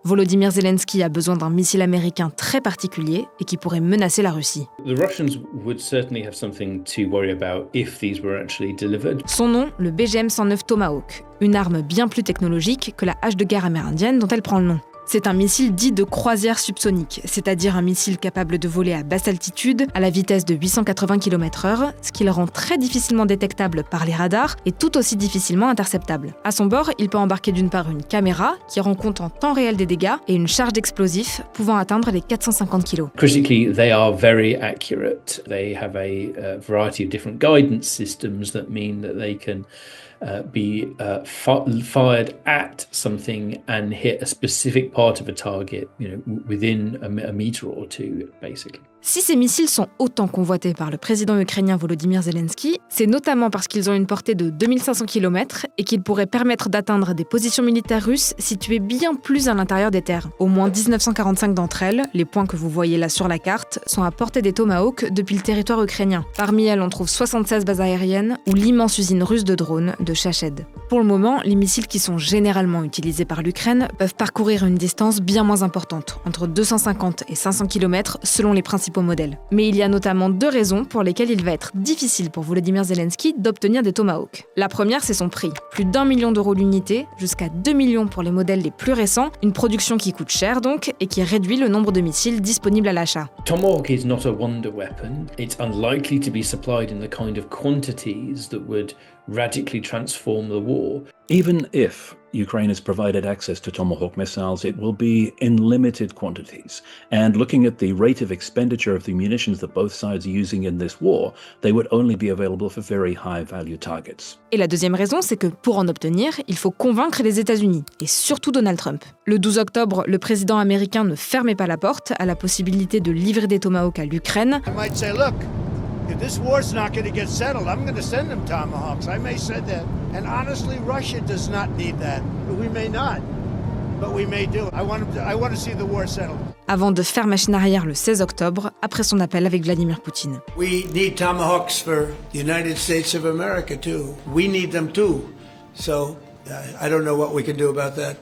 Volodymyr Zelensky a besoin d'un missile américain très particulier et qui pourrait menacer la Russie. The Russians would certainly have something to worry about if these were actually delivered. Son nom, le BGM-109 Tomahawk, une arme bien plus technologique que la hache de guerre amérindienne dont elle prend le nom. C'est un missile dit de croisière subsonique, c'est-à-dire un missile capable de voler à basse altitude, à la vitesse de 880 km/h, ce qui le rend très difficilement détectable par les radars et tout aussi difficilement interceptable. À son bord, il peut embarquer d'une part une caméra qui rend compte en temps réel des dégâts et une charge d'explosifs pouvant atteindre les 450 kg. Critically, they are very accurate. They have a variety of different guidance systems that mean that they can be fired at something and hit a specific part of a target, within a meter or two, basically. Si ces missiles sont autant convoités par le président ukrainien Volodymyr Zelensky, c'est notamment parce qu'ils ont une portée de 2500 km et qu'ils pourraient permettre d'atteindre des positions militaires russes situées bien plus à l'intérieur des terres. Au moins 1945 d'entre elles, les points que vous voyez là sur la carte, sont à portée des Tomahawks depuis le territoire ukrainien. Parmi elles, on trouve 76 bases aériennes ou l'immense usine russe de drones de Shached. Pour le moment, les missiles qui sont généralement utilisés par l'Ukraine peuvent parcourir une distance bien moins importante, entre 250 et 500 km selon les principaux modèles. Mais il y a notamment 2 raisons pour lesquelles il va être difficile pour Volodymyr Zelensky d'obtenir des Tomahawks. La première, c'est son prix. Plus d'1 million d'euros l'unité, jusqu'à 2 millions pour les modèles les plus récents, une production qui coûte cher donc, et qui réduit le nombre de missiles disponibles à l'achat. Tomahawk is not a wonder weapon. It's unlikely to be supplied in the kind of quantities that would radically transform the war. Even if Ukraine is provided access to Tomahawk missiles, it will be in limited quantities. And looking at the rate of expenditure of the munitions that both sides are using in this war, they would only be available for very high-value targets. Et la deuxième raison, c'est que pour en obtenir, il faut convaincre les États-Unis, et surtout Donald Trump. Le 12 octobre, le président américain ne fermait pas la porte à la possibilité de livrer des Tomahawks à l'Ukraine. If this war's not going to get settled, I'm going to send them Tomahawks. I may say that. And honestly, Russia does not need that. We may not, but we may do. I want to see the war settled. Avant de faire machine arrière le 16 octobre, après son appel avec Vladimir Poutine. We need Tomahawks for the United States of America too. We need them too. So I don't know what we can do about that.